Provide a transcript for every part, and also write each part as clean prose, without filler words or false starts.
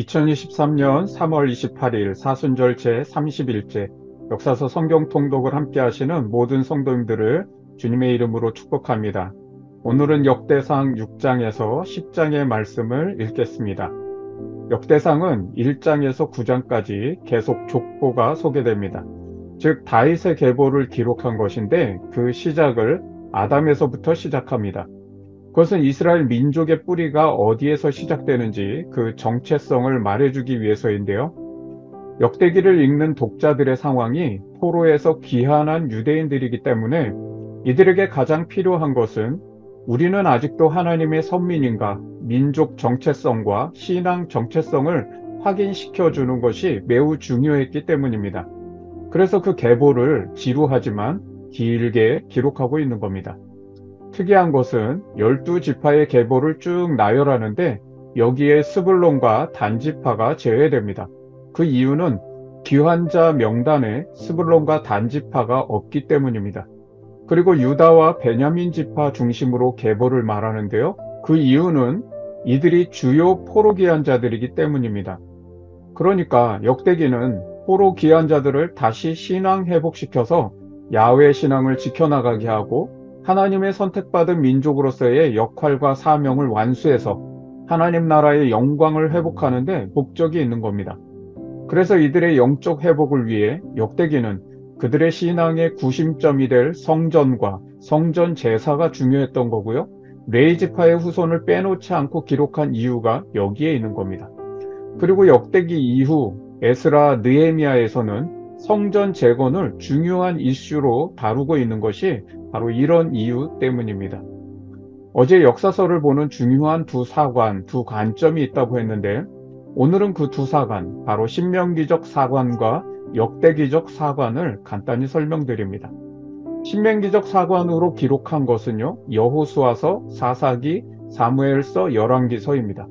2023년 3월 28일 사순절 제31째 역사서 성경 통독을 함께 하시는 모든 성도님들을 주님의 이름으로 축복합니다. 오늘은 역대상 6장에서 10장의 말씀을 읽겠습니다. 역대상은 1장에서 9장까지 계속 족보가 소개됩니다. 즉 다윗의 계보를 기록한 것인데 그 시작을 아담에서부터 시작합니다. 그것은 이스라엘 민족의 뿌리가 어디에서 시작되는지 그 정체성을 말해주기 위해서인데요. 역대기를 읽는 독자들의 상황이 포로에서 귀환한 유대인들이기 때문에 이들에게 가장 필요한 것은 우리는 아직도 하나님의 선민인가, 민족 정체성과 신앙 정체성을 확인시켜 주는 것이 매우 중요했기 때문입니다. 그래서 그 계보를 지루하지만 길게 기록하고 있는 겁니다. 특이한 것은 12지파의 계보를 쭉 나열하는데 여기에 스불론과 단지파가 제외됩니다. 그 이유는 귀환자 명단에 스불론과 단지파가 없기 때문입니다. 그리고 유다와 베냐민 지파 중심으로 계보를 말하는데요. 그 이유는 이들이 주요 포로 귀환자들이기 때문입니다. 그러니까 역대기는 포로 귀환자들을 다시 신앙 회복시켜서 야훼 신앙을 지켜나가게 하고 하나님의 선택받은 민족으로서의 역할과 사명을 완수해서 하나님 나라의 영광을 회복하는 데 목적이 있는 겁니다. 그래서 이들의 영적 회복을 위해 역대기는 그들의 신앙의 구심점이 될 성전과 성전 제사가 중요했던 거고요. 레위지파의 후손을 빼놓지 않고 기록한 이유가 여기에 있는 겁니다. 그리고 역대기 이후 에스라 느헤미야에서는 성전 재건을 중요한 이슈로 다루고 있는 것이 바로 이런 이유 때문입니다. 어제 역사서를 보는 중요한 두 사관, 두 관점이 있다고 했는데 오늘은 그 두 사관, 바로 신명기적 사관과 역대기적 사관을 간단히 설명드립니다. 신명기적 사관으로 기록한 것은요, 여호수아서, 사사기, 사무엘서, 열왕기서입니다.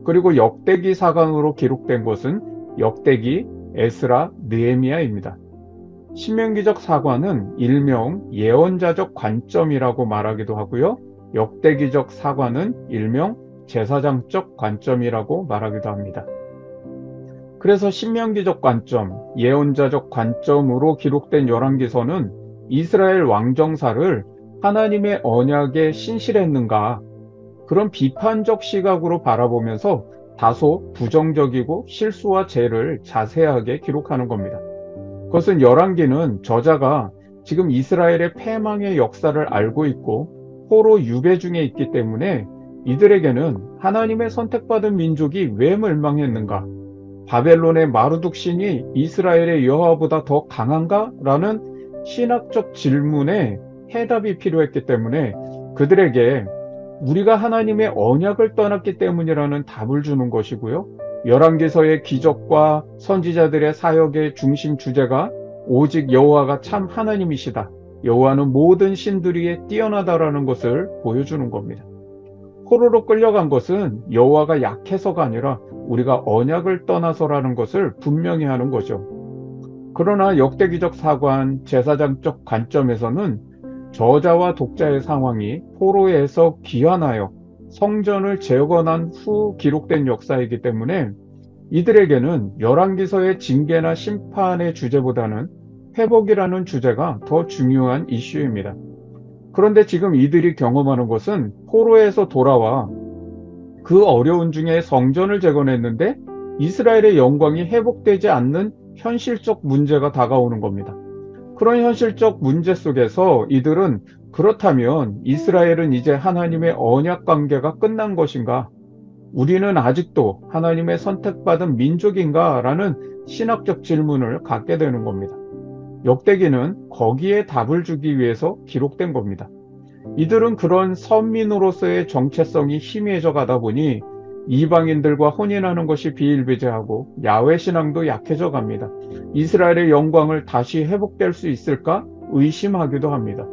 그리고 역대기 사관으로 기록된 것은 역대기, 에스라, 느헤미야입니다. 신명기적 사관은 일명 예언자적 관점이라고 말하기도 하고요. 역대기적 사관은 일명 제사장적 관점이라고 말하기도 합니다. 그래서 신명기적 관점, 예언자적 관점으로 기록된 열왕기서는 이스라엘 왕정사를 하나님의 언약에 신실했는가, 그런 비판적 시각으로 바라보면서 다소 부정적이고 실수와 죄를 자세하게 기록하는 겁니다. 그것은 열왕기는 저자가 지금 이스라엘의 패망의 역사를 알고 있고 포로 유배 중에 있기 때문에 이들에게는 하나님의 선택받은 민족이 왜 멸망했는가? 바벨론의 마르둑 신이 이스라엘의 여호와보다 더 강한가? 라는 신학적 질문에 해답이 필요했기 때문에 그들에게 우리가 하나님의 언약을 떠났기 때문이라는 답을 주는 것이고요. 열왕기서의 기적과 선지자들의 사역의 중심 주제가 오직 여호와가 참 하나님이시다. 여호와는 모든 신들 위에 뛰어나다라는 것을 보여주는 겁니다. 포로로 끌려간 것은 여호와가 약해서가 아니라 우리가 언약을 떠나서라는 것을 분명히 하는 거죠. 그러나 역대기적 사관, 제사장적 관점에서는 저자와 독자의 상황이 포로에서 귀환하여 성전을 재건한 후 기록된 역사이기 때문에 이들에게는 열왕기서의 징계나 심판의 주제보다는 회복이라는 주제가 더 중요한 이슈입니다. 그런데 지금 이들이 경험하는 것은 포로에서 돌아와 그 어려운 중에 성전을 재건했는데 이스라엘의 영광이 회복되지 않는 현실적 문제가 다가오는 겁니다. 그런 현실적 문제 속에서 이들은 그렇다면 이스라엘은 이제 하나님의 언약 관계가 끝난 것인가? 우리는 아직도 하나님의 선택받은 민족인가? 라는 신학적 질문을 갖게 되는 겁니다. 역대기는 거기에 답을 주기 위해서 기록된 겁니다. 이들은 그런 선민으로서의 정체성이 희미해져 가다 보니 이방인들과 혼인하는 것이 비일비재하고 야훼 신앙도 약해져 갑니다. 이스라엘의 영광을 다시 회복될 수 있을까 의심하기도 합니다.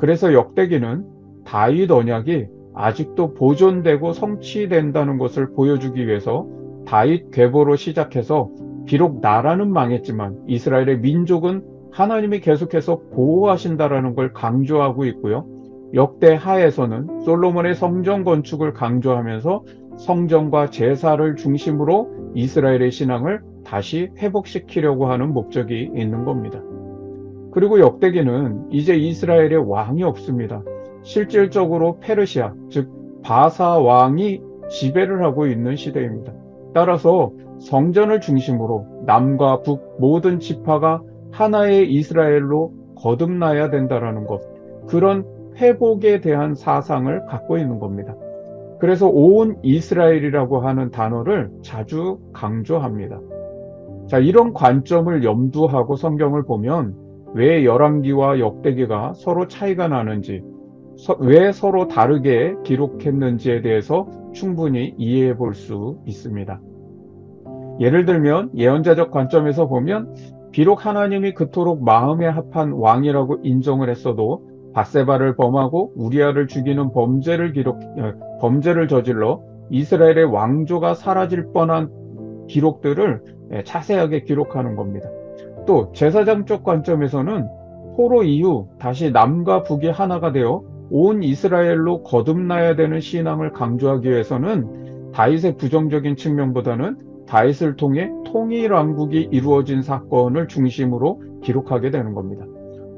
그래서 역대기는 다윗 언약이 아직도 보존되고 성취된다는 것을 보여주기 위해서 다윗 계보로 시작해서 비록 나라는 망했지만 이스라엘의 민족은 하나님이 계속해서 보호하신다라는 걸 강조하고 있고요. 역대 하에서는 솔로몬의 성전 건축을 강조하면서 성전과 제사를 중심으로 이스라엘의 신앙을 다시 회복시키려고 하는 목적이 있는 겁니다. 그리고 역대기는 이제 이스라엘에 왕이 없습니다. 실질적으로 페르시아, 즉 바사 왕이 지배를 하고 있는 시대입니다. 따라서 성전을 중심으로 남과 북 모든 지파가 하나의 이스라엘로 거듭나야 된다라는 것, 그런 회복에 대한 사상을 갖고 있는 겁니다. 그래서 온 이스라엘이라고 하는 단어를 자주 강조합니다. 자, 이런 관점을 염두하고 성경을 보면 왜 열왕기와 역대기가 서로 차이가 나는지, 왜 서로 다르게 기록했는지에 대해서 충분히 이해해 볼 수 있습니다. 예를 들면 예언자적 관점에서 보면 비록 하나님이 그토록 마음에 합한 왕이라고 인정을 했어도 밧세바를 범하고 우리아를 죽이는 범죄를 저질러 이스라엘의 왕조가 사라질 뻔한 기록들을 자세하게 기록하는 겁니다. 또 제사장적 관점에서는 포로 이후 다시 남과 북이 하나가 되어 온 이스라엘로 거듭나야 되는 신앙을 강조하기 위해서는 다윗의 부정적인 측면보다는 다윗을 통해 통일 왕국이 이루어진 사건을 중심으로 기록하게 되는 겁니다.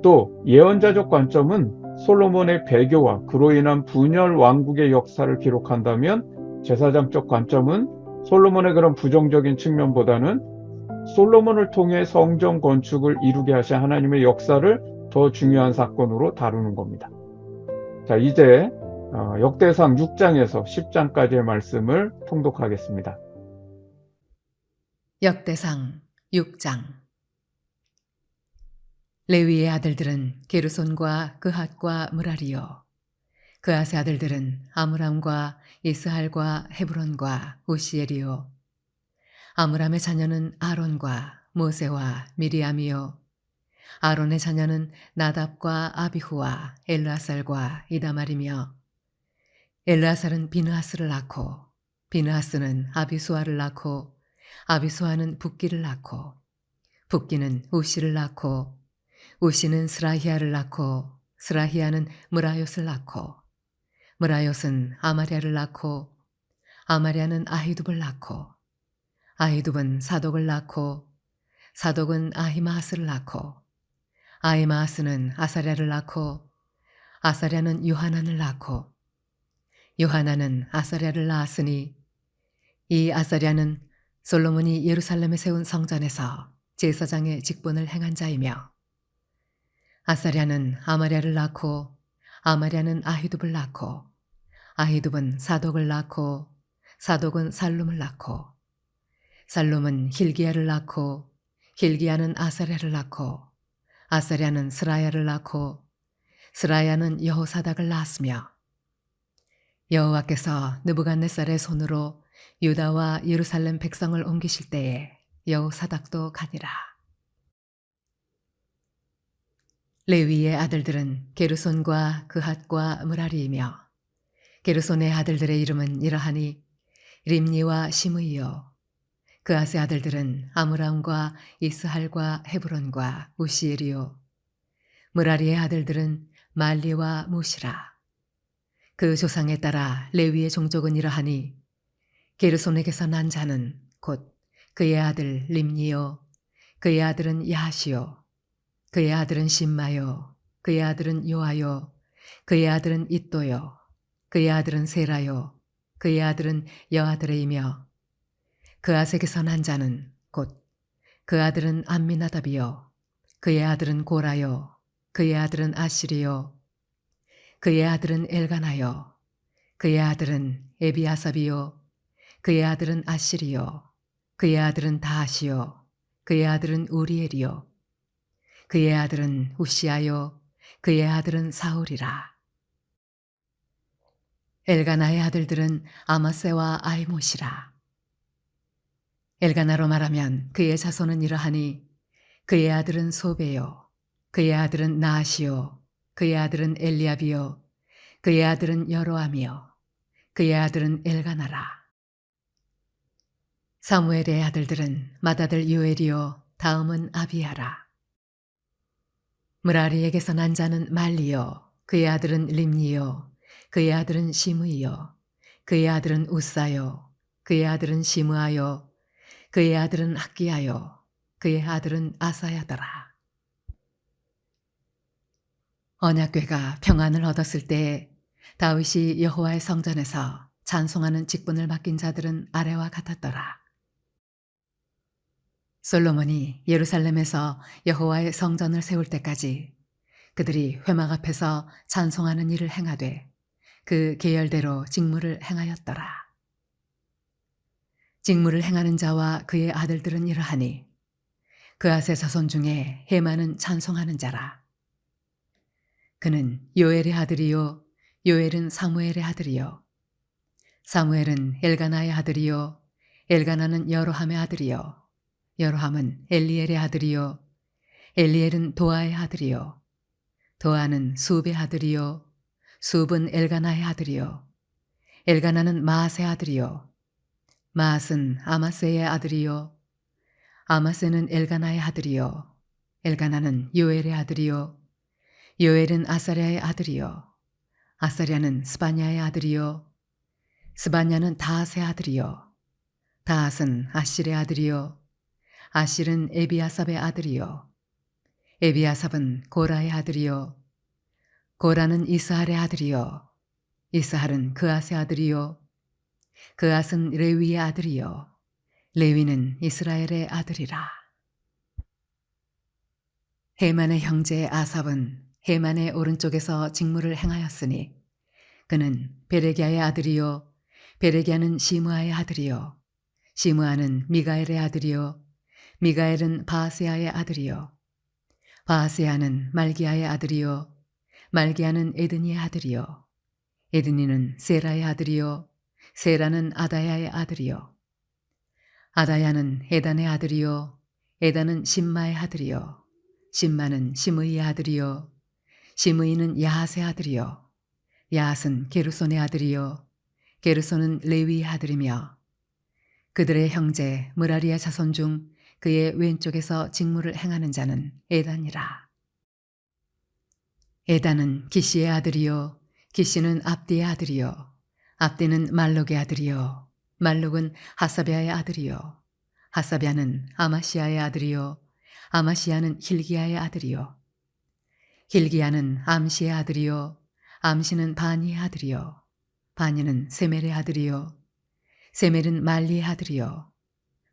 또 예언자적 관점은 솔로몬의 배교와 그로 인한 분열 왕국의 역사를 기록한다면 제사장적 관점은 솔로몬의 그런 부정적인 측면보다는 솔로몬을 통해 성전 건축을 이루게 하신 하나님의 역사를 더 중요한 사건으로 다루는 겁니다. 자, 이제 역대상 6장에서 10장까지의 말씀을 통독하겠습니다. 역대상 6장. 레위의 아들들은 게르손과 그핫과 므라리요. 그핫의 아들들은 아므람과 이스할과 헤브론과 우시엘이요. 아므람의 자녀는 아론과 모세와 미리암이요. 아론의 자녀는 나답과 아비후와 엘르아살과 이다말이며, 엘르아살은 비느하스를 낳고, 비느하스는 아비수아를 낳고, 아비수아는 붓기를 낳고, 붓기는 우시를 낳고, 우시는 스라히아를 낳고, 스라히아는 므라옅을 낳고, 므라옅은 아마랴를 낳고, 아마랴는 아히둡을 낳고, 아히둡은 사독을 낳고, 사독은 아히마아스를 낳고, 아히마아스는 아사랴를 낳고, 아사랴는 요하난을 낳고, 요하난은 아사랴를 낳았으니, 이 아사랴는 솔로몬이 예루살렘에 세운 성전에서 제사장의 직분을 행한 자이며, 아사랴는 아마랴를 낳고, 아마랴는 아히둡을 낳고, 아히둡은 사독을 낳고, 사독은 살룸을 낳고, 살룸은 힐기야를 낳고, 힐기야는 아사랴를 낳고, 아사랴는 스라야를 낳고, 스라야는 여호사닥을 낳았으며, 여호와께서 느부갓네살의 손으로 유다와 예루살렘 백성을 옮기실 때에 여호사닥도 가니라. 레위의 아들들은 게르손과 그핫과 므라리이며, 게르손의 아들들의 이름은 이러하니 림니와 시므이요. 그핫의 아들들은 아므람과 이스할과 헤브론과 우시엘이요. 므라리의 아들들은 말리와 무시라. 그 조상에 따라 레위의 종족은 이러하니 게르손에게서 난 자는 곧 그의 아들 림니요, 그의 아들은 야시요, 그의 아들은 심마요, 그의 아들은 요아요, 그의 아들은 잇도요, 그의 아들은 세라요, 그의 아들은 여아드레이며, 그아색에서 난 자는 곧 그 아들은 암미나답이요, 그의 아들은 고라요, 그의 아들은 아시리요, 그의 아들은 엘가나요, 그의 아들은 에비아삽이요, 그의 아들은 아시리요, 그의 아들은 다하시요, 그의 아들은 우리엘이요, 그의 아들은 우시아요, 그의 아들은 사울이라. 엘가나의 아들들은 아마세와 아이못이라. 엘가나로 말하면 그의 자손은 이러하니 그의 아들은 소베요, 그의 아들은 나아시요, 그의 아들은 엘리압이요, 그의 아들은 여로암이요, 그의 아들은 엘가나라. 사무엘의 아들들은 맏아들 요엘이요, 다음은 아비야라. 므라리에게서 난 자는 말리요, 그의 아들은 림니요, 그의 아들은 시므이요, 그의 아들은 우사요, 그의 아들은 시므아요, 그의 아들은 학기야요, 그의 아들은 아사야더라. 언약궤가 평안을 얻었을 때 다윗이 여호와의 성전에서 찬송하는 직분을 맡긴 자들은 아래와 같았더라. 솔로몬이 예루살렘에서 여호와의 성전을 세울 때까지 그들이 회막 앞에서 찬송하는 일을 행하되 그 계열대로 직무를 행하였더라. 직무를 행하는 자와 그의 아들들은 이러하니 그앗의 자손 중에 헤만은 찬송하는 자라. 그는 요엘의 아들이요, 요엘은 사무엘의 아들이요, 사무엘은 엘가나의 아들이요, 엘가나는 여로함의 아들이요, 여로함은 엘리엘의 아들이요, 엘리엘은 도아의 아들이요, 도아는 숲의 아들이요, 숲은 엘가나의 아들이요, 엘가나는 마앗의 아들이요, 마앗은 아마세의 아들이요, 아마세는 엘가나의 아들이요, 엘가나는 요엘의 아들이요, 요엘은 아사랴의 아들이요, 아사랴는 스바냐의 아들이요, 스바냐는 다앗의 아들이요, 다앗은 아실의 아들이요, 아실은 에비아삽의 아들이요, 에비아삽은 고라의 아들이요, 고라는 이스할의 아들이요, 이스할은 그앗의 아들이요, 그앗은 레위의 아들이요, 레위는 이스라엘의 아들이라. 헤만의 형제 아삽은 헤만의 오른쪽에서 직무를 행하였으니 그는 베레기야의 아들이요, 베레기야는 시므아의 아들이요, 시므아는 미가엘의 아들이요, 미가엘은 바아세야의 아들이요, 바아세야는 말기야의 아들이요, 말기야는 에드니의 아들이요, 에드니는 세라의 아들이요, 세라는 아다야의 아들이요, 아다야는 에단의 아들이요, 에단은 심마의 아들이요, 심마는 시므이의 아들이요, 시므이는 야핫의 아들이요, 야핫은 게르손의 아들이요, 게르손은 레위의 아들이며 그들의 형제 무라리의 자손 중 그의 왼쪽에서 직무를 행하는 자는 에단이라. 에단은 기시의 아들이요, 기시는 압디의 아들이요, 압디는 말록의 아들이요, 말록은 하사비아의 아들이요, 하사비아는 아마시아의 아들이요, 아마시아는 hil기야의 아들이요, hil기야는 암시의 아들이요, 암시는 바니의 아들이요, 바니는 세멜의 아들이요, 세멜은 말리의 아들이요,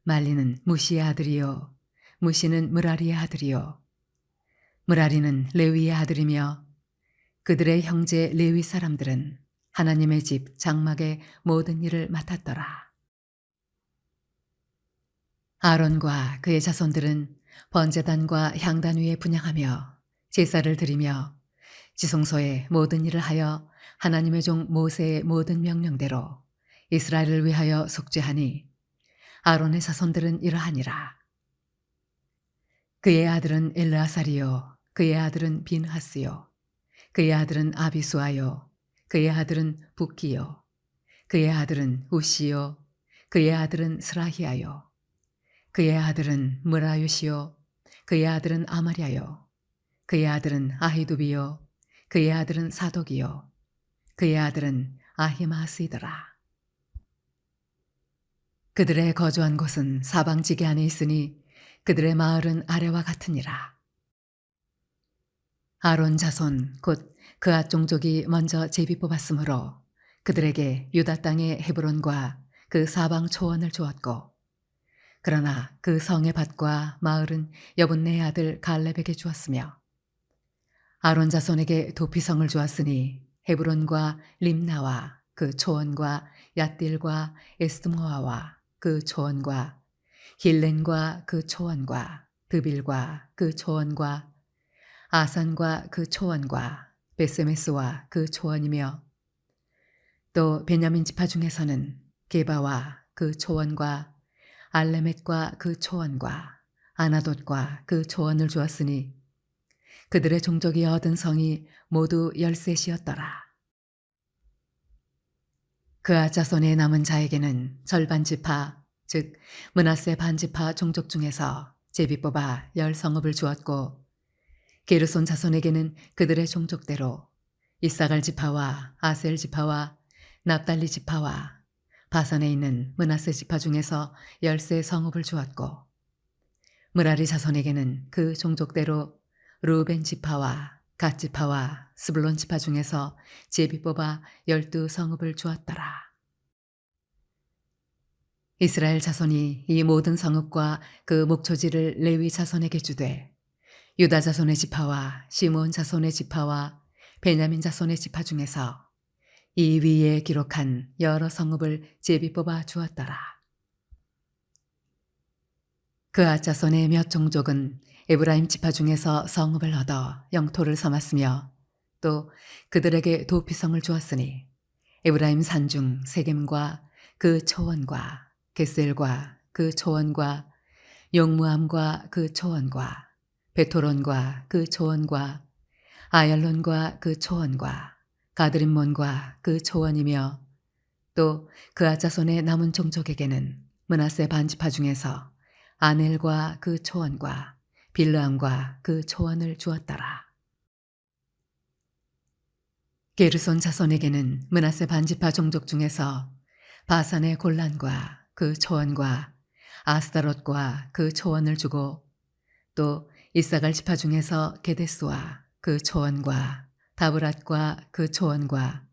말리는 무시의 아들이요, 무시는 무라리의 아들이요, 무라리는 레위의 아들이며 그들의 형제 레위 사람들은 하나님의 집 장막의 모든 일을 맡았더라. 아론과 그의 자손들은 번제단과 향단 위에 분향하며 제사를 드리며 지성소의 모든 일을 하여 하나님의 종 모세의 모든 명령대로 이스라엘을 위하여 속죄하니 아론의 자손들은 이러하니라. 그의 아들은 엘르아살이요, 그의 아들은 빈하스요, 그의 아들은 아비수아요, 그의 아들은 붓기요, 그의 아들은 우시요, 그의 아들은 스라히아요, 그의 아들은 무라요시요, 그의 아들은 아마랴요, 그의 아들은 아히두비요, 그의 아들은 사독이요, 그의 아들은 아히마스이더라. 그들의 거주한 곳은 사방지기 안에 있으니 그들의 마을은 아래와 같으니라. 아론 자손 곧 그앗 종족이 먼저 제비 뽑았으므로 그들에게 유다 땅의 헤브론과 그 사방 초원을 주었고, 그러나 그 성의 밭과 마을은 여분네의 아들 갈렙에게 주었으며 아론 자손에게 도피성을 주었으니 헤브론과 림나와 그 초원과 얏딜과 에스드모아와 그 초원과 길렌과 그 초원과 드빌과 그 초원과 아산과 그 초원과 베세메스와 그 초원이며 또 베냐민 지파 중에서는 게바와 그 초원과 알레멧과 그 초원과 아나돗과 그 초원을 주었으니 그들의 종족이 얻은 성이 모두 13이었더라. 그앗 자손의 남은 자에게는 절반 지파 즉 므낫세 반지파 종족 중에서 제비 뽑아 10성읍을 주었고, 게르손 자손에게는 그들의 종족대로 이사갈 지파와 아셀 지파와 납달리 지파와 바산에 있는 므낫세 지파 중에서 13 성읍을 주었고 므라리 자손에게는 그 종족대로 르우벤 지파와 갓 지파와 스불론 지파 중에서 제비 뽑아 12 성읍을 주었더라. 이스라엘 자손이 이 모든 성읍과 그 목초지를 레위 자손에게 주되 유다 자손의 지파와 시므온 자손의 지파와 베냐민 자손의 지파 중에서 이 위에 기록한 여러 성읍을 제비 뽑아 주었더라. 그앗 자손의 몇 종족은 에브라임 지파 중에서 성읍을 얻어 영토를 삼았으며 또 그들에게 도피성을 주었으니 에브라임 산중 세겜과 그 초원과 게셀과 그 초원과 용무암과 그 초원과 베토론과 그 초원과 아얄론과 그 초원과 가드림몬과 그 초원이며 또 그앗 자손의 남은 종족에게는 므낫세 반지파 중에서 아넬과 그 초원과 빌르암과 그 초원을 주었더라. 게르손 자손에게는 므낫세 반지파 종족 중에서 바산의 골란과 그 초원과 아스다롯과 그 초원을 주고 또 이사갈 지파 중에서 게데스와 그 초원과 다브랏과 그 초원과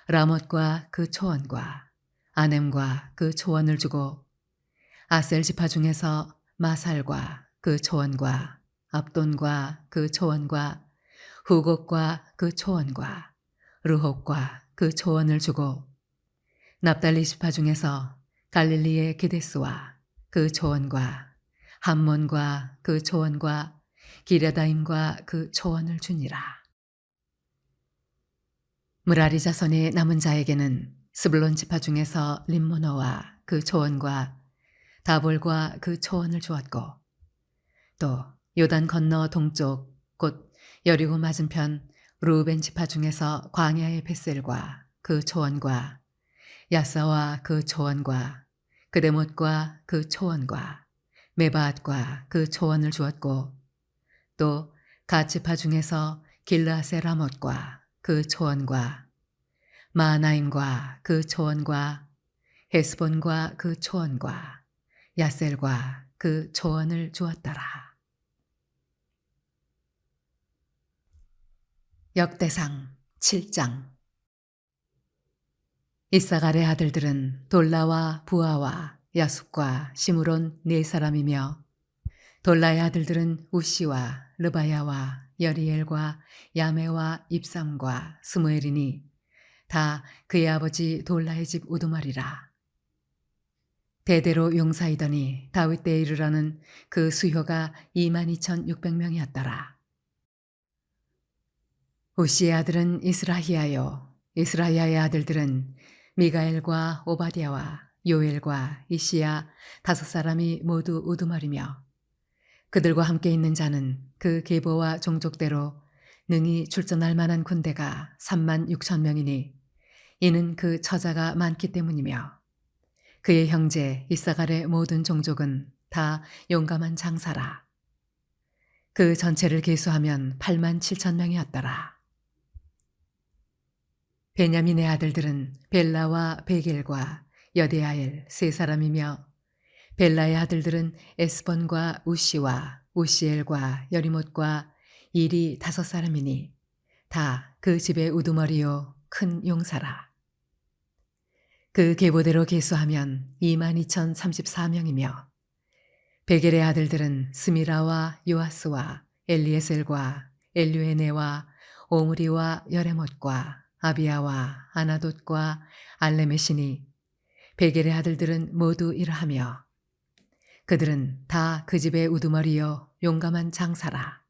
라못과 그 초원과 아넴과 그 초원을 주고 아셀 지파 중에서 마살과 그 초원과 압돈과 그 초원과 후곡과 그 초원과 르홉과 그 초원을 주고 납달리 지파 중에서 갈릴리의 게데스와 그 초원과 함몬과 그 초원과 기랴다임과 그 초원을 주니라. 므라리 자손의 남은 자에게는 스불론 지파 중에서 림모노와 그 초원과 다볼과 그 초원을 주었고 또 요단 건너 동쪽 곧 여리고 맞은편 르우벤 지파 중에서 광야의 벳셀과 그 초원과 야사와 그 초원과 그데못과 그 초원과 메바앗과 그 초원을 주었고 또 갓 지파 중에서 길르앗의 라못과 그 초원과 마하나임과 그 초원과 헤스본과 그 초원과 야셀과 그 초원을 주었더라. 역대상 7장. 이사갈의 아들들은 돌라와 부아와 야숫과 시므론 4사람이며 돌라의 아들들은 우시와 르바야와 여리엘과 야메와 입삼과 스무엘이니 다 그의 아버지 돌라의 집 우두머리라. 대대로 용사이더니 다윗 때에 이르러는 그 수효가 22,600명이었더라. 우시의 아들은 이스라히야요. 이스라히야의 아들들은 미가엘과 오바댜와 요엘과 이시야 5사람이 모두 우두머리며 그들과 함께 있는 자는 그 계보와 종족대로 능히 출전할 만한 군대가 36,000명이니 이는 그 처자가 많기 때문이며 그의 형제 이사갈의 모든 종족은 다 용감한 장사라. 그 전체를 계수하면 87,000명이었더라. 베냐민의 아들들은 벨라와 베겔과 여데아엘 3사람이며 벨라의 아들들은 에스본과 우시와 우시엘과 여리못과 일이 5사람이니 다 그 집의 우두머리요 큰 용사라. 그 계보대로 계수하면 22,034명이며 베겔의 아들들은 스미라와 요아스와 엘리에셀과 엘류에네와 오므리와 여레못과 아비야와 아나돗과 알레메시니 베겔의 아들들은 모두 이러하며 그들은 다 그 집의 우두머리요 용감한 장사라.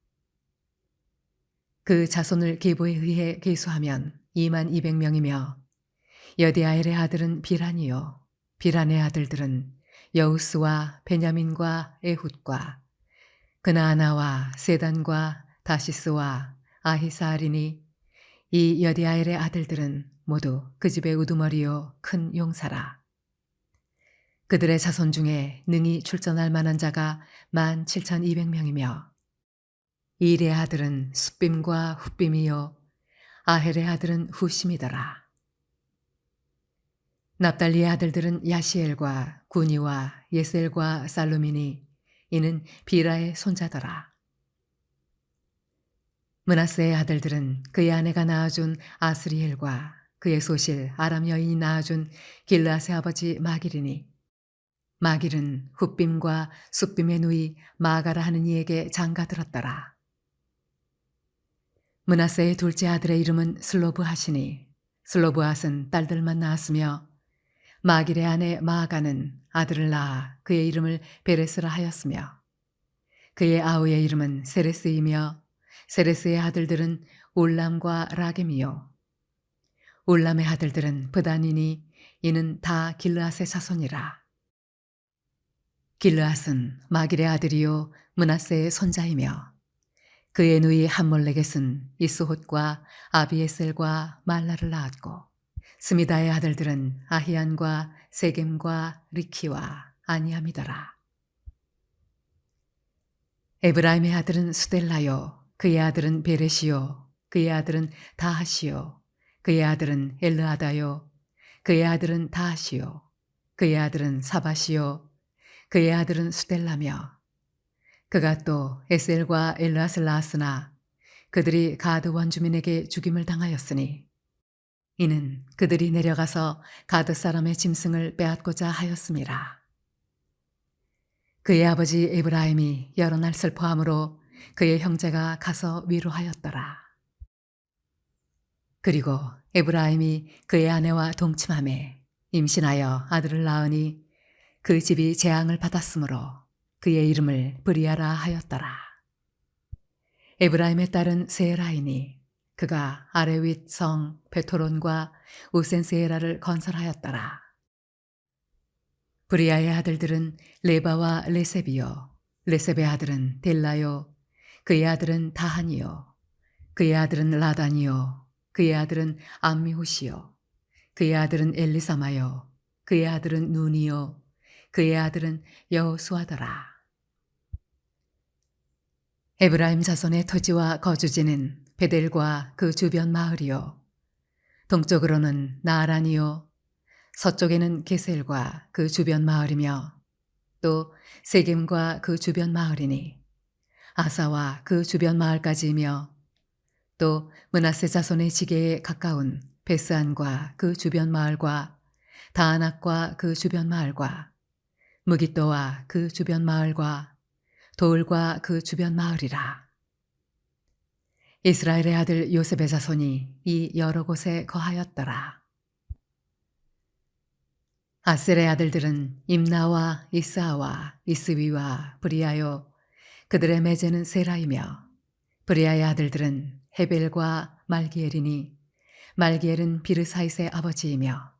그 자손을 계보에 의해 계수하면 22,200명이며 여디아엘의 아들은 비란이요 비란의 아들들은 여우스와 베냐민과 에훗과 그나아나와 세단과 다시스와 아히사알이니 이 여디아엘의 아들들은 모두 그 집의 우두머리요 큰 용사라. 그들의 자손 중에 능히 출전할 만한 자가 17,200명이며 일의 아들은 숫빔과 훗빔이요 아헬의 아들은 후심이더라. 납달리의 아들들은 야시엘과 구니와 예셀과 살루미니, 이는 비라의 손자더라. 므낫세의 아들들은 그의 아내가 낳아준 아스리엘과 그의 소실 아람 여인이 낳아준 길르앗의 아버지 마길이니, 마길은 훗빔과 숫빔의 누이 마가라 하는 이에게 장가들었더라. 므낫세의 둘째 아들의 이름은 슬로브핫이니, 슬로브핫은 딸들만 낳았으며 마길의 아내 마아가는 아들을 낳아 그의 이름을 베레스라 하였으며, 그의 아우의 이름은 세레스이며 세레스의 아들들은 올람과 라겜이요, 올람의 아들들은 브다니니, 이는 다 길르앗의 자손이라. 길르앗은 마길의 아들이요 므낫세의 손자이며, 그의 누이 함몰레겟은 이스홑과 아비에셀과 말라를 낳았고, 스미다의 아들들은 아히안과 세겜과 리키와 아니암이더라. 에브라임의 아들은 수델라요, 그의 아들은 베레시요, 그의 아들은 다하시요, 그의 아들은 엘르아다요, 그의 아들은 다하시요, 그의 아들은 사바시요, 그의 아들은 수델라며, 그가 또 에셀과 엘르앗을 낳았으나 그들이 가드 원주민에게 죽임을 당하였으니, 이는 그들이 내려가서 가드 사람의 짐승을 빼앗고자 하였음이라. 그의 아버지 에브라임이 여러 날 슬퍼함으로 그의 형제가 가서 위로하였더라. 그리고 에브라임이 그의 아내와 동침함에 임신하여 아들을 낳으니 그 집이 재앙을 받았으므로 그의 이름을 브리아라 하였더라. 에브라임의 딸은 세라이니, 그가 아레윗 성 베토론과 우센세라를 건설하였더라. 브리아의 아들들은 레바와 레셉이요, 레셉의 아들은 델라요, 그의 아들은 다한이요, 그의 아들은 라단이요, 그의 아들은 암미후시요, 그의 아들은 엘리사마요, 그의 아들은 눈이요, 그의 아들은 여호수아더라. 에브라임 자손의 토지와 거주지는 베델과 그 주변 마을이요, 동쪽으로는 나아란이요, 서쪽에는 게셀과 그 주변 마을이며, 또 세겜과 그 주변 마을이니 아사와 그 주변 마을까지이며, 또 므낫세 자손의 지게에 가까운 베스안과 그 주변 마을과 다아낙과 그 주변 마을과 무깃도와 그 주변 마을과 돌과 그 주변 마을이라. 이스라엘의 아들 요셉의 자손이 이 여러 곳에 거하였더라. 아셀의 아들들은 임나와 이스아와 이스위와 브리아요, 그들의 매제는 세라이며, 브리아의 아들들은 헤벨과 말기엘이니, 말기엘은 비르사잇의 아버지이며,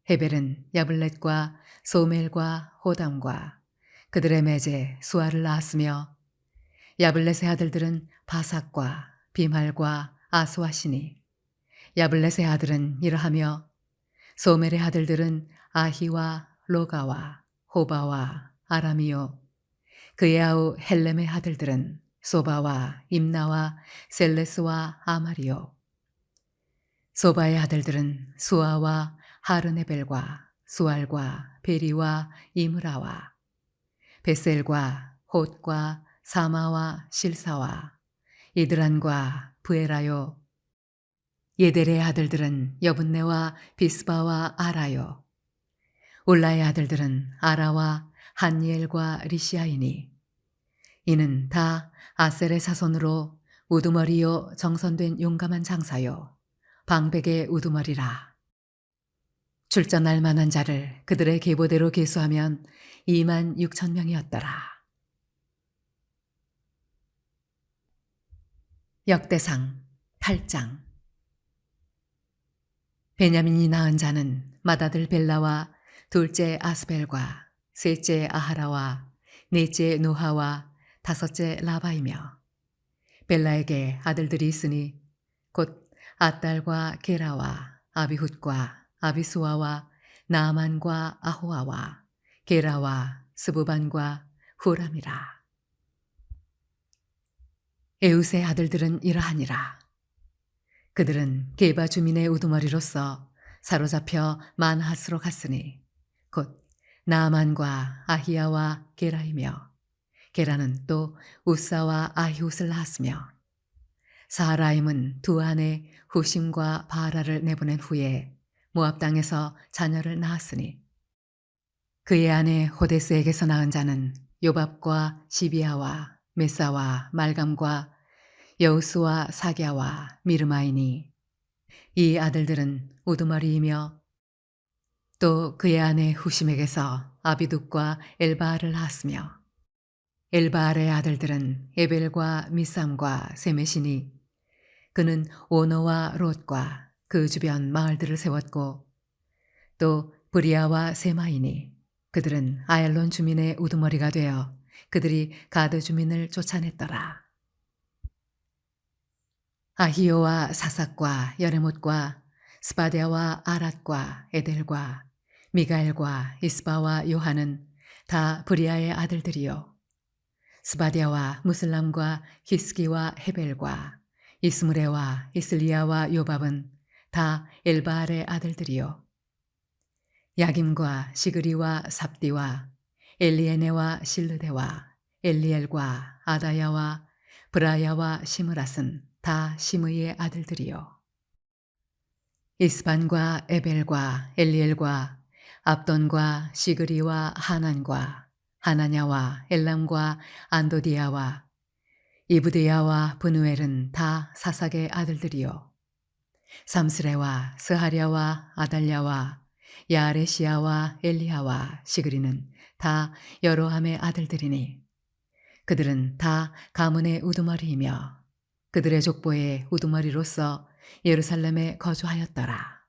헤벨은 야블렛과 소멜과 호담과 그들의 매제 수아를 낳았으며, 야블렛의 아들들은 바삭과 비말과 아스와시니, 야블렛의 아들은 이러하며, 소멜의 아들들은 아히와 로가와 호바와 아람이요, 그의 아우 헬렘의 아들들은 소바와 임나와 셀레스와 아마리요, 소바의 아들들은 수아와 하르네벨과 수알과 베리와 이므라와 베셀과 홑과 사마와 실사와 이드란과 부에라요, 예델의 아들들은 여분네와 비스바와 아라요, 올라의 아들들은 아라와 한니엘과 리시아이니, 이는 다 아셀의 자손으로 우두머리요 정선된 용감한 장사요 방백의 우두머리라. 출전할 만한 자를 그들의 계보대로 계수하면 2만 6천 명이었더라. 역대상 8장. 베냐민이 낳은 자는 맏아들 벨라와 둘째 아스벨과 셋째 아하라와 넷째 노하와 다섯째 라바이며, 벨라에게 아들들이 있으니 곧 아딸과 게라와 아비훗과 아비수아와 나아만과 아호아와 게라와 스부반과 후람이라. 에웃의 아들들은 이러하니라. 그들은 게바 주민의 우두머리로서 사로잡혀 만하스로 갔으니 곧 나아만과 아히야와 게라이며 게라는 또 우사와 아히웃을 낳았으며 사라임은 두 아내 후심과 바라를 내보낸 후에 모압 땅에서 자녀를 낳았으니 그의 아내 호데스에게서 낳은 자는 요밥과 시비아와 메사와 말감과 여우스와 사갸와 미르마이니 이 아들들은 우두머리이며 또 그의 아내 후심에게서 아비둑과 엘바알을 낳았으며 엘바알의 아들들은 에벨과 미삼과 세메시니 그는 오노와 롯과 그 주변 마을들을 세웠고 또 브리아와 세마이니 그들은 아얄론 주민의 우두머리가 되어 그들이 가드 주민을 쫓아냈더라. 아히요와 사삭과 여레못과 스바데와 아랏과 에델과 미가엘과 이스바와 요한은 다 브리아의 아들들이요 스바디아와 무슬람과 히스기와 헤벨과 이스므레와 이슬리아와 요밥은 다 엘바알의 아들들이요 야김과 시그리와 삽디와 엘리에네와 실르데와 엘리엘과 아다야와 브라야와 시므랏은 다 시므이의 아들들이요 이스반과 에벨과 엘리엘과 압돈과 시그리와 하난과 하나냐와 엘람과 안도디아와 이브드야와 브누엘은 다 사삭의 아들들이요 삼스레와 스하랴와 아달랴와 야레시아와 엘리야와 시그리는 다 여로함의 아들들이니 그들은 다 가문의 우두머리이며 그들의 족보의 우두머리로서 예루살렘에 거주하였더라.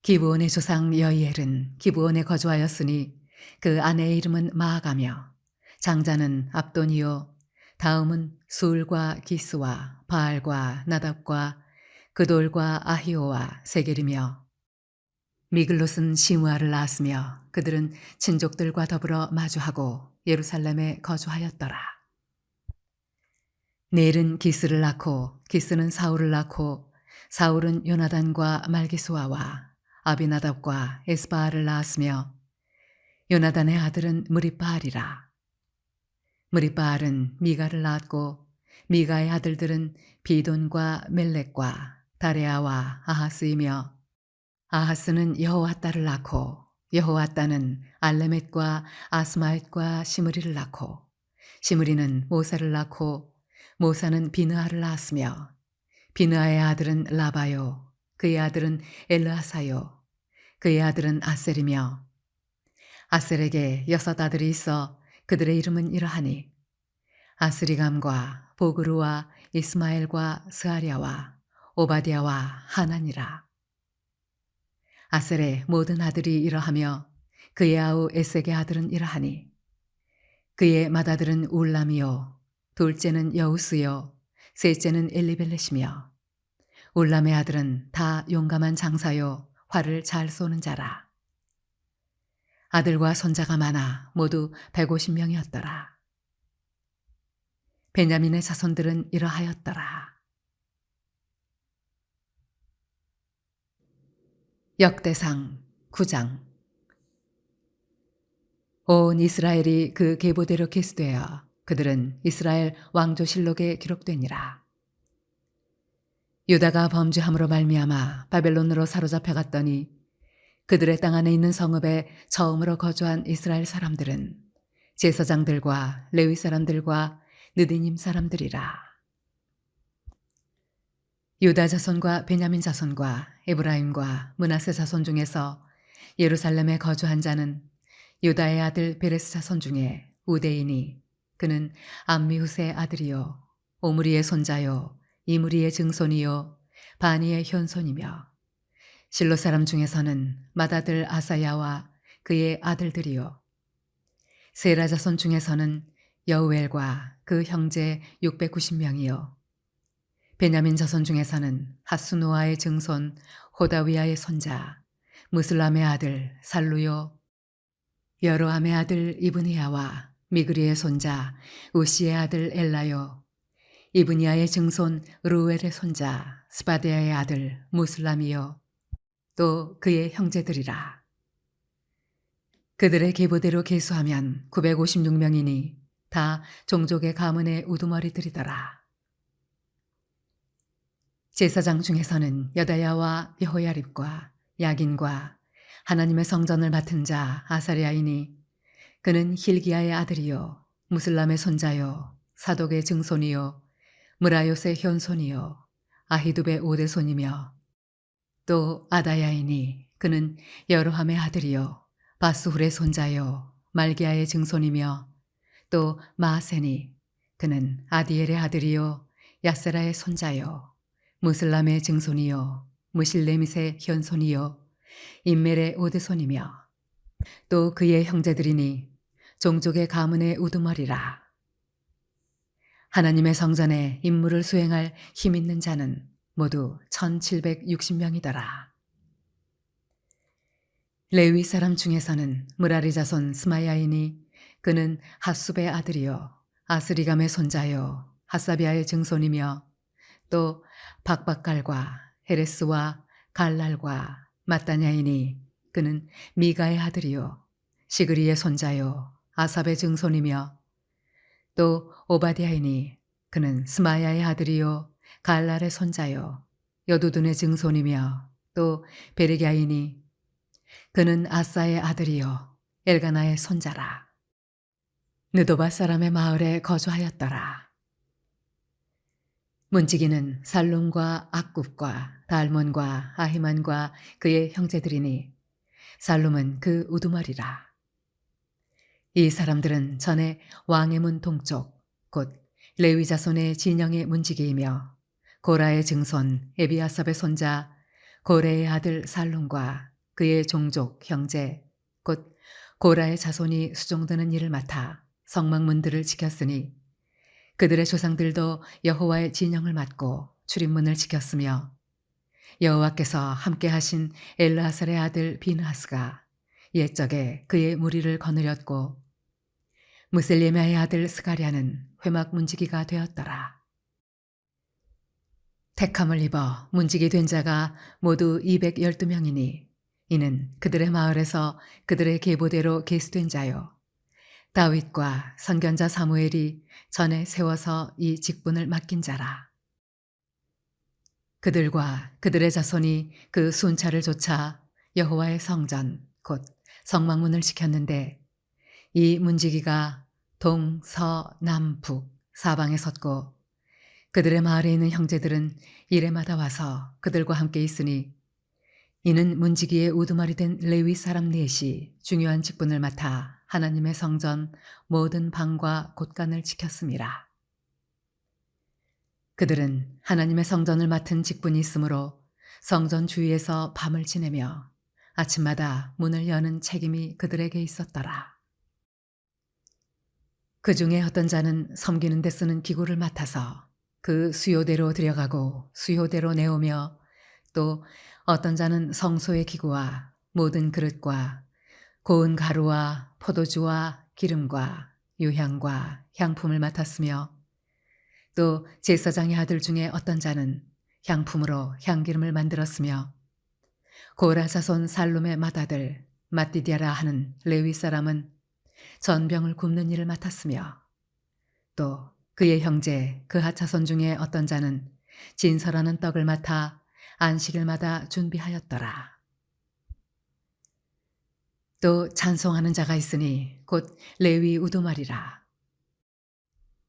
기브온의 조상 여이엘은 기브온에 거주하였으니 그 아내의 이름은 마아가며 장자는 압돈이요 다음은 수울과 기스와 바알과 나답과 그돌과 아히오와 세겔이며 미글롯은 시므아를 낳았으며 그들은 친족들과 더불어 마주하고 예루살렘에 거주하였더라. 넬은 기스를 낳고 기스는 사울을 낳고 사울은 요나단과 말기수아와 아비나답과 에스바알을 낳았으며 요나단의 아들은 무리바알이라. 무리바알은 미가를 낳았고 미가의 아들들은 비돈과 멜렉과 다레아와 아하스이며 아하스는 여호와따를 낳고 여호와따는 알레멧과 아스마웻과 시므리를 낳고 시므리는 모사를 낳고 모사는 비느하를 낳았으며 비느하의 아들은 라바요 그의 아들은 엘르하사요 그의 아들은 아셀이며 아셀에게 6 아들이 있어 그들의 이름은 이러하니 아스리감과 보그루와 이스마엘과 스하랴와 오바디아와 하난이라. 아셀의 모든 아들이 이러하며 그의 아우 에색의 아들은 이러하니 그의 맏아들은 울람이요 둘째는 여우스요 셋째는 엘리벨렛이며 울람의 아들은 다 용감한 장사요 활을 잘 쏘는 자라. 아들과 손자가 많아 모두 150명이었더라. 베냐민의 자손들은 이러하였더라. 역대상 9장. 온 이스라엘이 그 계보대로 계수되어 그들은 이스라엘 왕조실록에 기록되니라. 유다가 범죄함으로 말미암아 바벨론으로 사로잡혀 갔더니 그들의 땅 안에 있는 성읍에 처음으로 거주한 이스라엘 사람들은 제사장들과 레위 사람들과 느디님 사람들이라. 유다 자손과 베냐민 자손과 에브라임과 므낫세 자손 중에서 예루살렘에 거주한 자는 유다의 아들 베레스 자손 중에 우대이니 그는 암미후스의 아들이요 오므리의 손자요 이므리의 증손이요 바니의 현손이며 실로 사람 중에서는 맏아들 아사야와 그의 아들들이요 세라 자손 중에서는 여우엘과 그 형제 690명이요 베냐민 자손 중에서는 하수노아의 증손 호다위아의 손자 무슬람의 아들 살루요 여로함의 아들 이브니야와 미그리의 손자 우시의 아들 엘라요 이브니아의 증손 루엘의 손자 스바데아의 아들 무슬람이요 또 그의 형제들이라. 그들의 계보대로 계수하면 956명이니 다 종족의 가문의 우두머리들이더라. 제사장 중에서는 여다야와 여호야립과 야긴과 하나님의 성전을 맡은 자 아사리아이니 그는 힐기야의 아들이요 무슬람의 손자요 사독의 증손이요 무라요스의 현손이요 아히둡의 오대손이며 또 아다야이니 그는 여로함의 아들이요 바스훌의 손자요 말기야의 증손이며 또 마아세니 그는 아디엘의 아들이요 야세라의 손자요 무슬람의 증손이요 무실레밋의 현손이요 임멜의 오드손이며 또 그의 형제들이니 종족의 가문의 우두머리라. 하나님의 성전에 임무를 수행할 힘 있는 자는 모두 1760명이더라. 레위 사람 중에서는 무라리 자손 스마야이니 그는 핫숲의 아들이요 아스리감의 손자요 하사비아의 증손이며 또 박박갈과 헤레스와 갈랄과 마따냐이니 그는 미가의 아들이요 시그리의 손자요 아삽의 증손이며 또 오바디아이니 그는 스마야의 아들이요 갈랄의 손자요 여두둔의 증손이며 또 베르갸이니 그는 아사의 아들이요 엘가나의 손자라. 느도바 사람의 마을에 거주하였더라. 문지기는 살룸과 악굽과 달몬과 아히만과 그의 형제들이니 살룸은 그 우두머리라. 이 사람들은 전에 왕의 문 동쪽 곧 레위 자손의 진영의 문지기이며 고라의 증손 에비아삽의 손자 고레의 아들 살룸과 그의 종족 형제 곧 고라의 자손이 수종드는 일을 맡아 성막문들을 지켰으니 그들의 조상들도 여호와의 진영을 맡고 출입문을 지켰으며 여호와께서 함께 하신 엘르하살의 아들 비느하스가 옛적에 그의 무리를 거느렸고 무셀레미아의 아들 스가랴는 회막 문지기가 되었더라. 택함을 입어 문지기 된 자가 모두 212명이니 이는 그들의 마을에서 그들의 계보대로 계수된 자요 다윗과 선견자 사무엘이 전에 세워서 이 직분을 맡긴 자라. 그들과 그들의 자손이 그 순찰을 좇아 여호와의 성전 곧 성막문을 지켰는데 이 문지기가 동, 서, 남, 북 사방에 섰고 그들의 마을에 있는 형제들은 이레마다 와서 그들과 함께 있으니 이는 문지기의 우두머리 된 레위 사람 넷이 중요한 직분을 맡아 하나님의 성전 모든 방과 곳간을 지켰음이라. 그들은 하나님의 성전을 맡은 직분이 있으므로 성전 주위에서 밤을 지내며 아침마다 문을 여는 책임이 그들에게 있었더라. 그 중에 어떤 자는 섬기는 데 쓰는 기구를 맡아서 그 수요대로 들여가고 수요대로 내오며 또 어떤 자는 성소의 기구와 모든 그릇과 고운 가루와 포도주와 기름과 유향과 향품을 맡았으며 또 제사장의 아들 중에 어떤 자는 향품으로 향기름을 만들었으며 고라 자손 살룸의 맏아들 mat디디아라 하는 레위 사람은 전병을 굽는 일을 맡았으며 또 그의 형제 그핫 자손 중에 어떤 자는 진설하는 떡을 맡아 안식일마다 준비하였더라. 또 찬송하는 자가 있으니 곧 레위 우두머리라.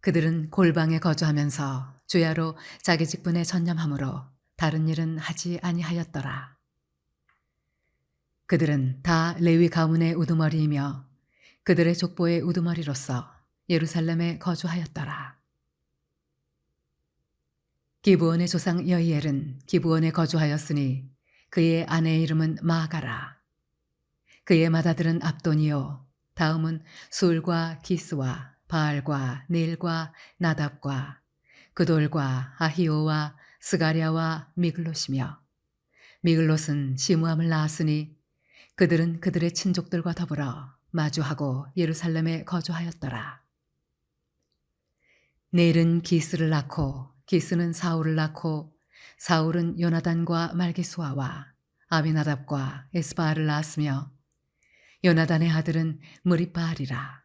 그들은 골방에 거주하면서 주야로 자기 직분에 전념하므로 다른 일은 하지 아니하였더라. 그들은 다 레위 가문의 우두머리이며 그들의 족보의 우두머리로서 예루살렘에 거주하였더라. 기브온의 조상 여이엘은 기브온에 거주하였으니 그의 아내의 이름은 마가라. 그의 맏아들은 압돈이요 다음은 술과 기스와 바알과 넬과 나답과 그돌과 아히오와 스가랴와 미글롯이며 미글롯은 시므함을 낳았으니 그들은 그들의 친족들과 더불어 마주하고 예루살렘에 거주하였더라. 넬은 기스를 낳고 기스는 사울을 낳고 사울은 요나단과 말기수아와 아비나답과 에스바알을 낳았으며 요나단의 아들은 무리바알이라.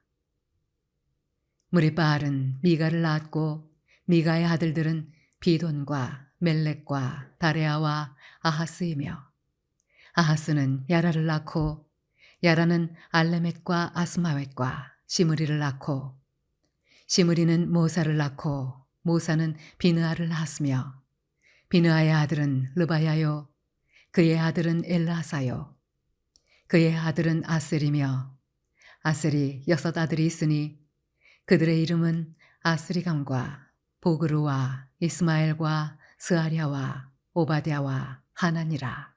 무리바알은 미가를 낳았고 미가의 아들들은 비돈과 멜렉과 다레아와 아하스이며 아하스는 야라를 낳고 야라는 알레멧과 아스마웻과 시므리를 낳고 시므리는 모사를 낳고 모사는 비느아를 낳았으며 비느아의 아들은 르바야요 그의 아들은 엘라사요 그의 아들은 아셀이며 아셀이 6 아들이 있으니 그들의 이름은 아스리감과 보그루와 이스마엘과 스아랴와 오바댜와 하나니라.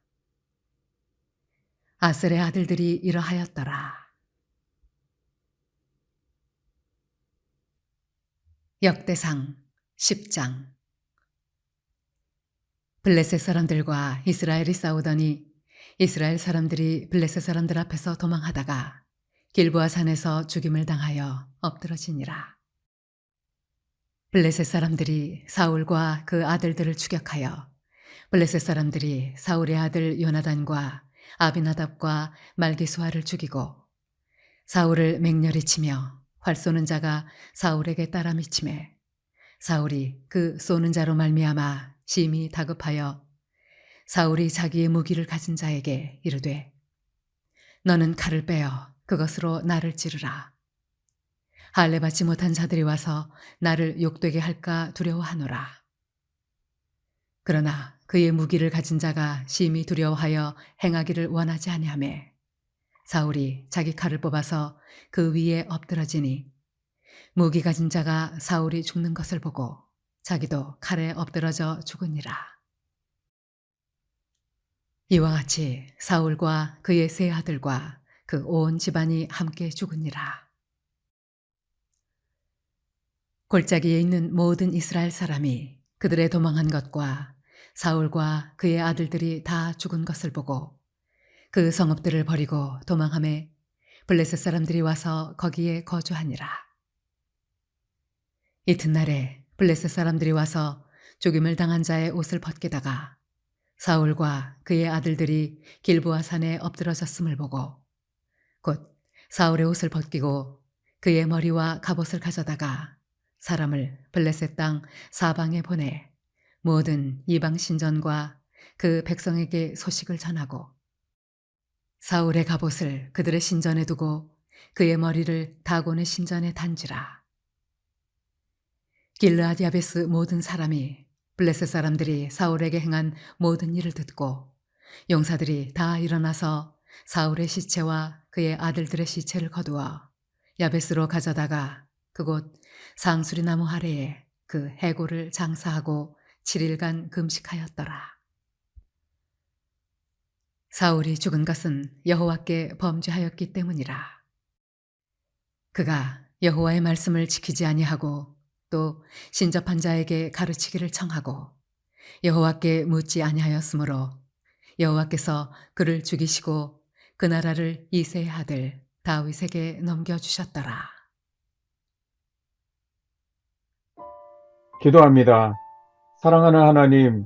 아셀의 아들들이 이러하였더라. 역대상 10장. 블레셋 사람들과 이스라엘이 싸우더니 이스라엘 사람들이 블레셋 사람들 앞에서 도망하다가 길보아 산에서 죽임을 당하여 엎드러지니라. 블레셋 사람들이 사울과 그 아들들을 추격하여 블레셋 사람들이 사울의 아들 요나단과 아비나답과 말기수아를 죽이고 사울을 맹렬히 치며 활 쏘는 자가 사울에게 따라 미치매 사울이 그 쏘는 자로 말미암아 심히 다급하여 사울이 자기의 무기를 가진 자에게 이르되 너는 칼을 빼어 그것으로 나를 찌르라. 할례 받지 못한 자들이 와서 나를 욕되게 할까 두려워하노라. 그러나 그의 무기를 가진 자가 심히 두려워하여 행하기를 원하지 아니하매 사울이 자기 칼을 뽑아서 그 위에 엎드러지니 무기 가진 자가 사울이 죽는 것을 보고 자기도 칼에 엎드러져 죽으니라. 이와 같이 사울과 그의 세 아들과 그 온 집안이 함께 죽으니라. 골짜기에 있는 모든 이스라엘 사람이 그들의 도망한 것과 사울과 그의 아들들이 다 죽은 것을 보고 그 성읍들을 버리고 도망하매 블레셋 사람들이 와서 거기에 거주하니라. 이튿날에 블레셋 사람들이 와서 죽임을 당한 자의 옷을 벗기다가 사울과 그의 아들들이 길보아 산에 엎드러졌음을 보고 곧 사울의 옷을 벗기고 그의 머리와 갑옷을 가져다가 사람을 블레셋 땅 사방에 보내 모든 이방 신전과 그 백성에게 소식을 전하고 사울의 갑옷을 그들의 신전에 두고 그의 머리를 다곤의 신전에 단지라. 길르앗 야베스 모든 사람이 블레셋 사람들이 사울에게 행한 모든 일을 듣고 용사들이 다 일어나서 사울의 시체와 그의 아들들의 시체를 거두어 야베스로 가져다가 그곳 상수리 나무 아래에 그 해골을 장사하고 7일간 금식하였더라. 사울이 죽은 것은 여호와께 범죄하였기 때문이라. 그가 여호와의 말씀을 지키지 아니하고 또 신접한 자에게 가르치기를 청하고 여호와께 묻지 아니하였으므로 여호와께서 그를 죽이시고 그 나라를 이새의 아들 다윗에게 넘겨주셨더라. 기도합니다. 사랑하는 하나님,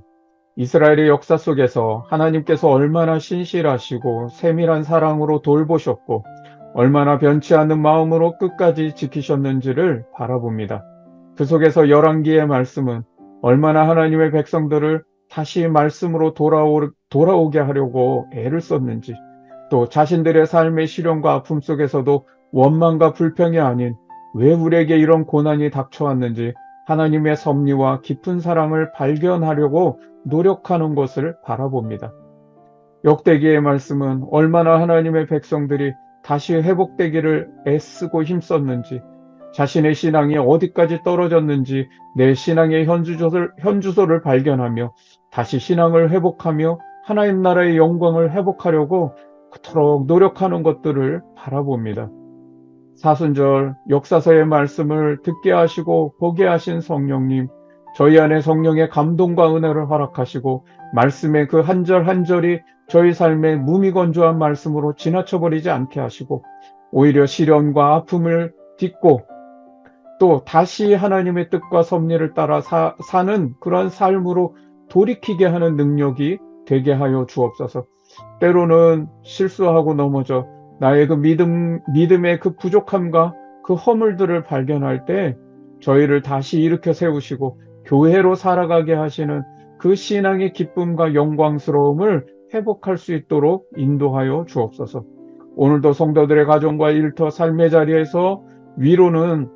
이스라엘의 역사 속에서 하나님께서 얼마나 신실하시고 세밀한 사랑으로 돌보셨고 얼마나 변치 않는 마음으로 끝까지 지키셨는지를 바라봅니다. 그 속에서 열왕기의 말씀은 얼마나 하나님의 백성들을 다시 말씀으로 돌아오게 하려고 애를 썼는지, 또 자신들의 삶의 시련과 아픔 속에서도 원망과 불평이 아닌 왜 우리에게 이런 고난이 닥쳐왔는지 하나님의 섭리와 깊은 사랑을 발견하려고 노력하는 것을 바라봅니다. 역대기의 말씀은 얼마나 하나님의 백성들이 다시 회복되기를 애쓰고 힘썼는지, 자신의 신앙이 어디까지 떨어졌는지 내 신앙의 현주소를 발견하며 다시 신앙을 회복하며 하나님 나라의 영광을 회복하려고 그토록 노력하는 것들을 바라봅니다. 사순절 역사서의 말씀을 듣게 하시고 보게 하신 성령님, 저희 안에 성령의 감동과 은혜를 허락하시고 말씀의 그 한 절 한 절이 저희 삶의 무미건조한 말씀으로 지나쳐버리지 않게 하시고 오히려 시련과 아픔을 딛고 또 다시 하나님의 뜻과 섭리를 따라 사는 그러한 삶으로 돌이키게 하는 능력이 되게 하여 주옵소서. 때로는 실수하고 넘어져 나의 그 믿음의 그 부족함과 그 허물들을 발견할 때 저희를 다시 일으켜 세우시고 교회로 살아가게 하시는 그 신앙의 기쁨과 영광스러움을 회복할 수 있도록 인도하여 주옵소서. 오늘도 성도들의 가정과 일터 삶의 자리에서 위로는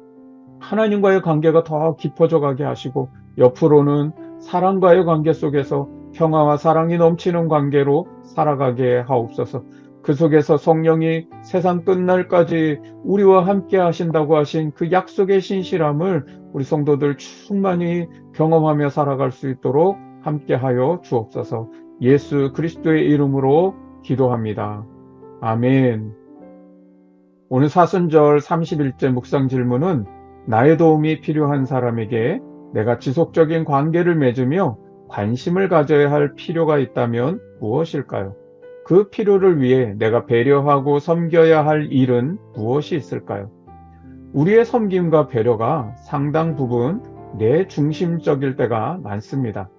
하나님과의 관계가 더 깊어져 가게 하시고, 옆으로는 사랑과의 관계 속에서 평화와 사랑이 넘치는 관계로 살아가게 하옵소서. 그 속에서 성령이 세상 끝날까지 우리와 함께 하신다고 하신 그 약속의 신실함을 우리 성도들 충만히 경험하며 살아갈 수 있도록 함께하여 주옵소서. 예수 그리스도의 이름으로 기도합니다. 아멘. 오늘 사순절 31째 묵상 질문은 나의 도움이 필요한 사람에게 내가 지속적인 관계를 맺으며 관심을 가져야 할 필요가 있다면 무엇일까요? 그 필요를 위해 내가 배려하고 섬겨야 할 일은 무엇이 있을까요? 우리의 섬김과 배려가 상당 부분 내 중심적일 때가 많습니다.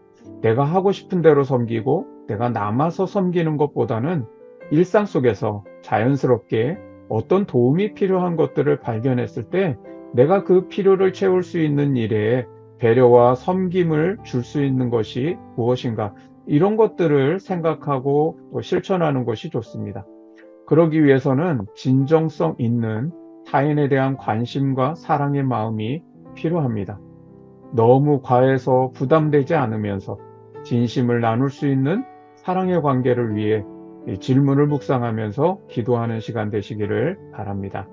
내가 하고 싶은 대로 섬기고 내가 남아서 섬기는 것보다는 일상 속에서 자연스럽게 어떤 도움이 필요한 것들을 발견했을 때 내가 그 필요를 채울 수 있는 일에 배려와 섬김을 줄 수 있는 것이 무엇인가, 이런 것들을 생각하고 또 실천하는 것이 좋습니다. 그러기 위해서는 진정성 있는 타인에 대한 관심과 사랑의 마음이 필요합니다. 너무 과해서 부담되지 않으면서 진심을 나눌 수 있는 사랑의 관계를 위해 이 질문을 묵상하면서 기도하는 시간 되시기를 바랍니다.